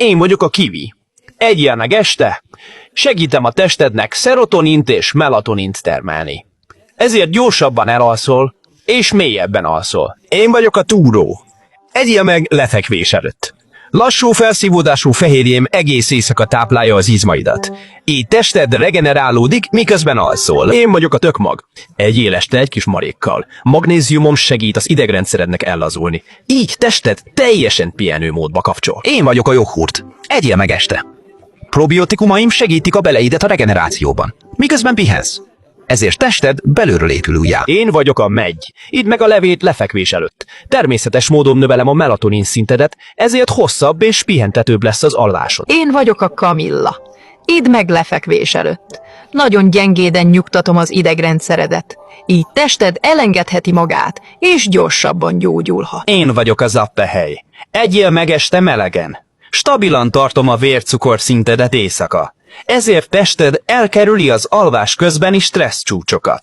Én vagyok a kiwi. Egyél meg este, segítem a testednek szerotonint és melatonint termelni. Ezért gyorsabban elalszol, és mélyebben alszol. Én vagyok a túró. Egyél meg lefekvés előtt. Lassú felszívódású fehérjém egész éjszaka táplálja az izmaidat. Így tested regenerálódik, miközben alszol. Én vagyok a tökmag. Egyél este egy kis marékkal. Magnéziumom segít az idegrendszerednek ellazulni. Így tested teljesen pihenőmódba kapcsol. Én vagyok a joghurt. Egyél meg este. Probiotikumaim segítik a beleidet a regenerációban, miközben pihensz. Ezért tested belülről épül újjá. Én vagyok a megy. Idd meg a levét lefekvés előtt. Természetes módon növelem a melatonin szintedet, ezért hosszabb és pihentetőbb lesz az alvásod. Én vagyok a kamilla. Idd meg lefekvés előtt. Nagyon gyengéden nyugtatom az idegrendszeredet. Így tested elengedheti magát, és gyorsabban gyógyulhat. Én vagyok a zappehely. Egyél meg este melegen. Stabilan tartom a vércukor szintedet éjszaka. Ezért tested elkerüli az alvás közbeni stressz csúcsokat.